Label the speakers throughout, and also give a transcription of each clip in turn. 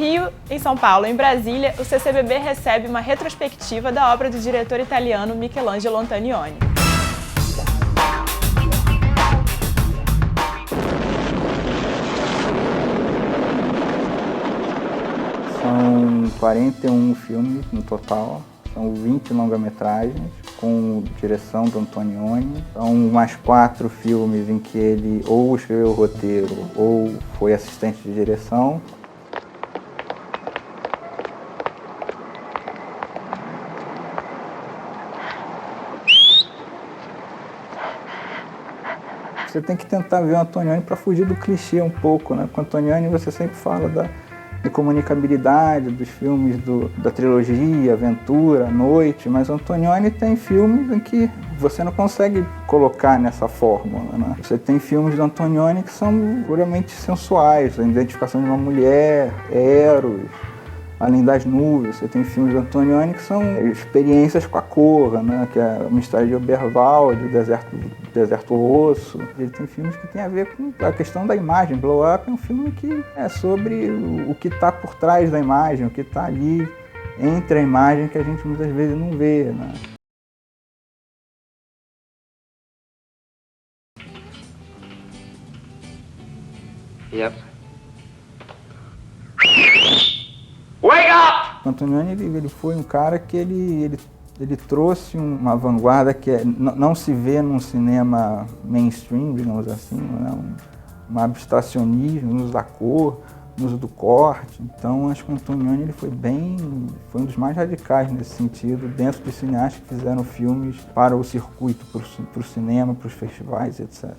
Speaker 1: Rio, em São Paulo e em Brasília, o CCBB recebe uma retrospectiva da obra do diretor italiano Michelangelo Antonioni.
Speaker 2: São 41 filmes no total, são 20 longa-metragens, com direção do Antonioni. São mais 4 filmes em que ele ou escreveu o roteiro ou foi assistente de direção. Você tem que tentar ver o Antonioni para fugir do clichê um pouco, né? Com o Antonioni você sempre fala da comunicabilidade dos filmes da trilogia, Aventura, Noite, mas o Antonioni tem filmes em que você não consegue colocar nessa fórmula, né? Você tem filmes do Antonioni que são puramente sensuais, a identificação de uma mulher, Eros, Além das Nuvens. Você tem filmes do Antonioni que são experiências com a cor, né? Que é o Mistério de Oberwald, o Deserto Rosso. Ele tem filmes que tem a ver com a questão da imagem. Blow Up é um filme que é sobre o que está por trás da imagem, o que está ali entre a imagem que a gente muitas vezes não vê, né?
Speaker 3: Yep. Wake up!
Speaker 2: O Antonioni ele foi um cara que ele trouxe uma vanguarda que não se vê num cinema mainstream, digamos assim, né? Um abstracionismo no uso da cor, no uso do corte. Então acho que o Antonioni ele foi um dos mais radicais nesse sentido, dentro dos cineastas que fizeram filmes para o circuito, para o cinema, para os festivais, etc.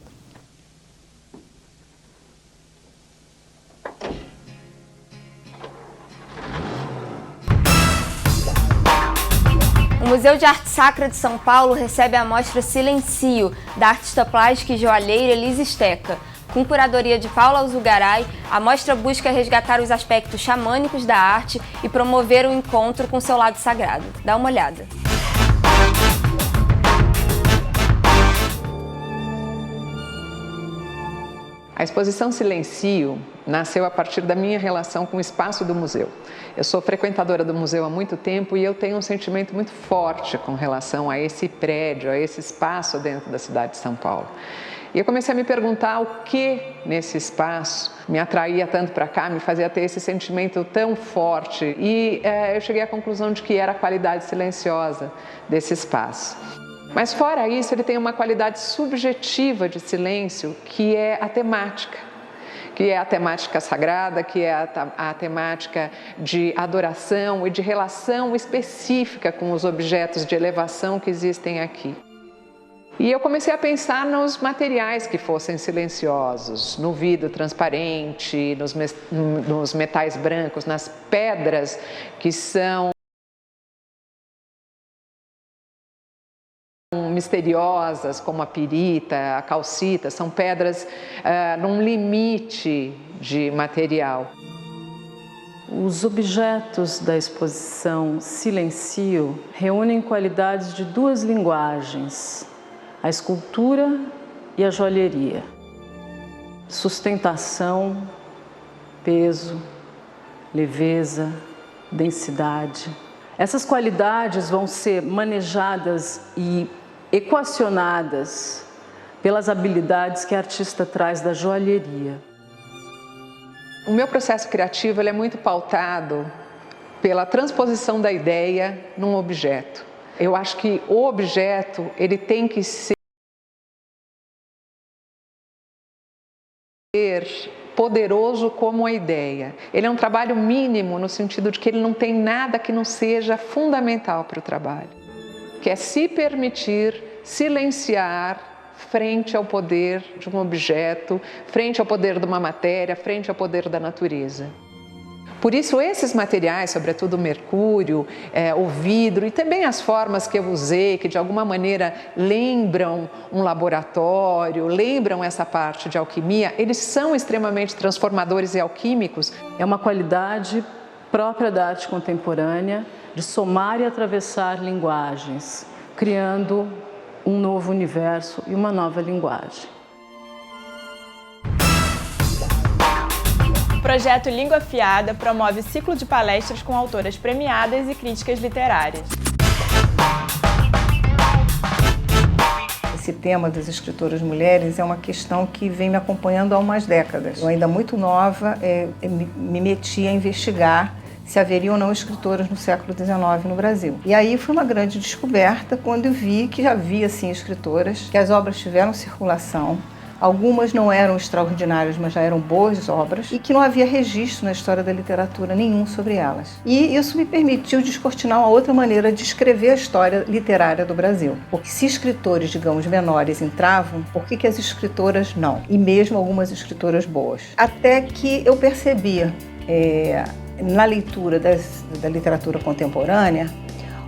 Speaker 4: O Museu de Arte Sacra de São Paulo recebe a mostra Silencio, da artista plástica e joalheira Elise Steca. Com curadoria de Paula Alzugaray, a mostra busca resgatar os aspectos xamânicos da arte e promover o encontro com seu lado sagrado. Dá uma olhada.
Speaker 5: A exposição Silencio nasceu a partir da minha relação com o espaço do museu. Eu sou frequentadora do museu há muito tempo e eu tenho um sentimento muito forte com relação a esse prédio, a esse espaço dentro da cidade de São Paulo. E eu comecei a me perguntar o que nesse espaço me atraía tanto para cá, me fazia ter esse sentimento tão forte. E eu cheguei à conclusão de que era a qualidade silenciosa desse espaço. Mas fora isso, ele tem uma qualidade subjetiva de silêncio, que é a temática. Que é a temática sagrada, que é a temática de adoração e de relação específica com os objetos de elevação que existem aqui. E eu comecei a pensar nos materiais que fossem silenciosos, no vidro transparente, nos metais brancos, nas pedras que são misteriosas, como a pirita, a calcita, são pedras num limite de material.
Speaker 6: Os objetos da exposição Silencio reúnem qualidades de duas linguagens, a escultura e a joalheria. Sustentação, peso, leveza, densidade. Essas qualidades vão ser manejadas e equacionadas pelas habilidades que a artista traz da joalheria.
Speaker 5: O meu processo criativo ele é muito pautado pela transposição da ideia num objeto. Eu acho que o objeto ele tem que ser poderoso como a ideia. Ele é um trabalho mínimo no sentido de que ele não tem nada que não seja fundamental para o trabalho, que é se permitir silenciar frente ao poder de um objeto, frente ao poder de uma matéria, frente ao poder da natureza. Por isso, esses materiais, sobretudo o mercúrio, o vidro e também as formas que eu usei, que de alguma maneira lembram um laboratório, lembram essa parte de alquimia, eles são extremamente transformadores e alquímicos.
Speaker 6: É uma qualidade própria da arte contemporânea de somar e atravessar linguagens, criando um novo universo e uma nova linguagem.
Speaker 1: projeto Língua Afiada promove ciclo de palestras com autoras premiadas e críticas literárias.
Speaker 7: Esse tema das escritoras mulheres é uma questão que vem me acompanhando há umas décadas. Eu ainda muito nova me meti a investigar se haveria ou não escritoras no século XIX no Brasil. E aí foi uma grande descoberta quando eu vi que já havia sim escritoras, que as obras tiveram circulação. Algumas não eram extraordinárias, mas já eram boas obras, e que não havia registro na história da literatura nenhum sobre elas. E isso me permitiu descortinar uma outra maneira de escrever a história literária do Brasil. Porque se escritores, digamos, menores entravam, por que as escritoras não? E mesmo algumas escritoras boas. Até que eu percebia, na leitura da literatura contemporânea,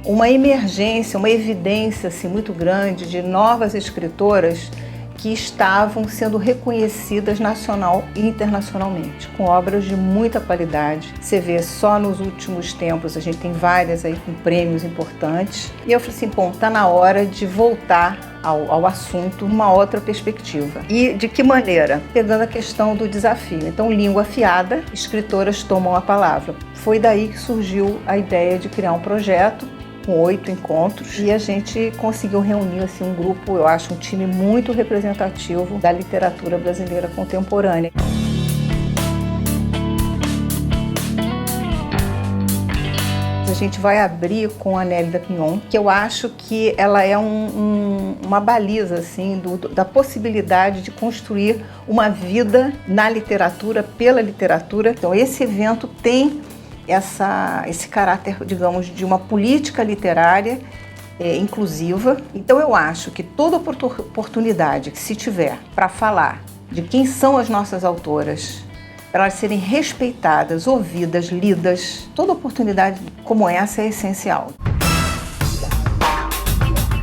Speaker 7: uma emergência, uma evidência assim, muito grande de novas escritoras que estavam sendo reconhecidas nacional e internacionalmente, com obras de muita qualidade. Você vê só nos últimos tempos, a gente tem várias aí com prêmios importantes. E eu falei assim, bom, tá na hora de voltar ao assunto numa outra perspectiva. E de que maneira? Pegando a questão do desafio. Então, língua afiada, escritoras tomam a palavra. Foi daí que surgiu a ideia de criar um projeto com 8 encontros, e a gente conseguiu reunir assim, um grupo, eu acho, um time muito representativo da literatura brasileira contemporânea. A gente vai abrir com a Nélida Pinhon, que eu acho que ela é uma baliza assim, da possibilidade de construir uma vida na literatura, pela literatura. Então esse evento tem esse caráter, digamos, de uma política literária inclusiva. Então eu acho que toda oportunidade que se tiver para falar de quem são as nossas autoras, para elas serem respeitadas, ouvidas, lidas, toda oportunidade como essa é essencial.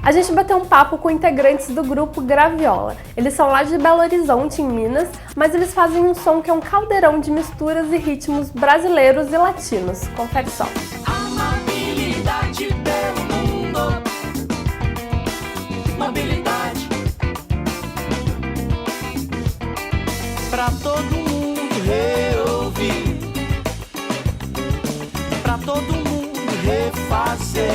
Speaker 8: A gente bateu um papo com integrantes do grupo Graviola. Eles são lá de Belo Horizonte, em Minas, mas eles fazem um som que é um caldeirão de misturas e ritmos brasileiros e latinos. Confere só. Amabilidade pelo mundo. Mobilidade.
Speaker 9: Pra todo mundo reouvir. Pra todo mundo refazer.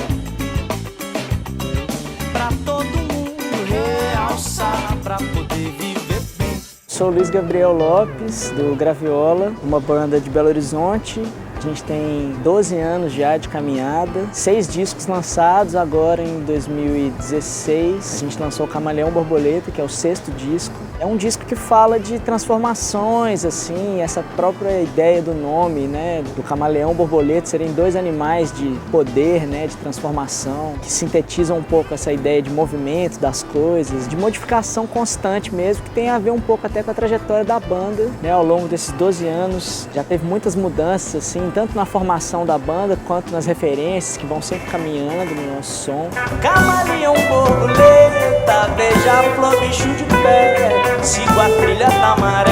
Speaker 9: Pra todo mundo realçar, pra poder viver bem.
Speaker 10: Sou Luiz Gabriel Lopes, do Graviola, uma banda de Belo Horizonte. A gente tem 12 anos já de caminhada, 6 discos lançados agora em 2016. A gente lançou o Camaleão Borboleta, que é o 6º disco. É um disco que fala de transformações, assim, essa própria ideia do nome, né, do camaleão borboleta, serem 2 animais de poder, né, de transformação, que sintetizam um pouco essa ideia de movimento das coisas, de modificação constante mesmo, que tem a ver um pouco até com a trajetória da banda, né, ao longo desses 12 anos. Já teve muitas mudanças, assim, tanto na formação da banda, quanto nas referências, que vão sempre caminhando no nosso som.
Speaker 9: Camaleão borboleta, beija-flor, bicho de pé, sigo a trilha da maré.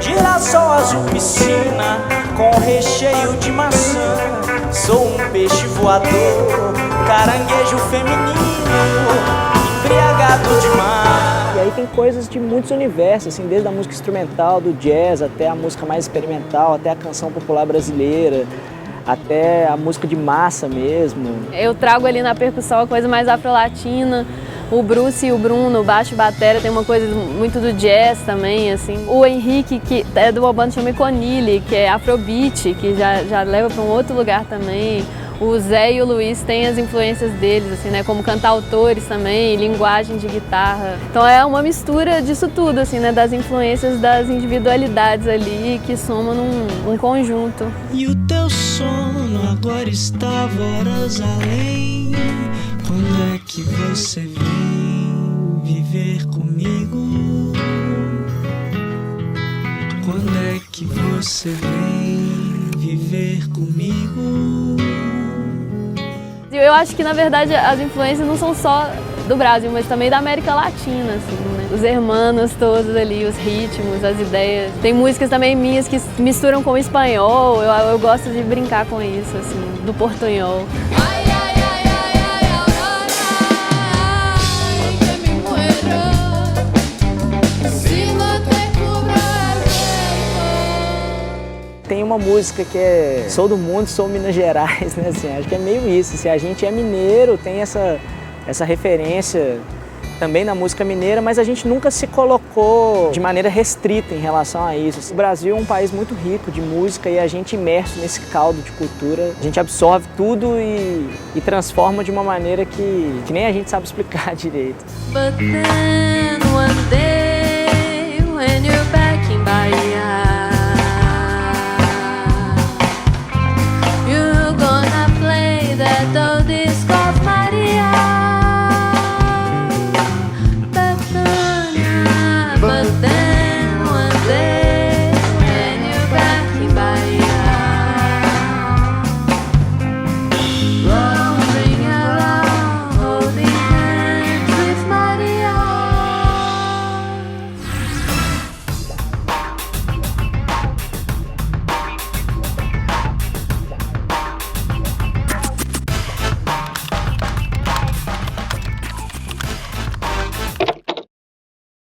Speaker 9: Girassol azul piscina, com recheio de maçã. Sou um peixe voador, caranguejo feminino, embriagado de mar.
Speaker 10: E aí tem coisas de muitos universos, assim, desde a música instrumental, do jazz, até a música mais experimental, até a canção popular brasileira, até a música de massa mesmo.
Speaker 11: Eu trago ali na percussão a coisa mais afro-latina. O Bruce e o Bruno, baixo e batera, tem uma coisa muito do jazz também, assim. O Henrique, que é de uma banda chamada Conile, que é afrobeat, que já leva para um outro lugar também. O Zé e o Luiz têm as influências deles, assim, né, como cantautores também, linguagem de guitarra. Então é uma mistura disso tudo, assim, né, das influências das individualidades ali que somam num conjunto.
Speaker 9: E o teu sono agora está horas além. Quando é que você vem viver comigo? Quando é que você vem viver comigo?
Speaker 11: Eu acho que, na verdade, as influências não são só do Brasil, mas também da América Latina, assim, né? Os hermanos todos ali, os ritmos, as ideias. Tem músicas também minhas que misturam com o espanhol, eu gosto de brincar com isso, assim, do portunhol.
Speaker 12: Si no te cubro
Speaker 10: uma música que é sou do mundo, sou Minas Gerais, né? Assim, acho que é meio isso. Assim, a gente é mineiro, tem essa referência também na música mineira, mas a gente nunca se colocou de maneira restrita em relação a isso. O Brasil é um país muito rico de música e a gente imerso nesse caldo de cultura, a gente absorve tudo e transforma de uma maneira que nem a gente sabe explicar direito.
Speaker 12: But then one day when you're back in Bahia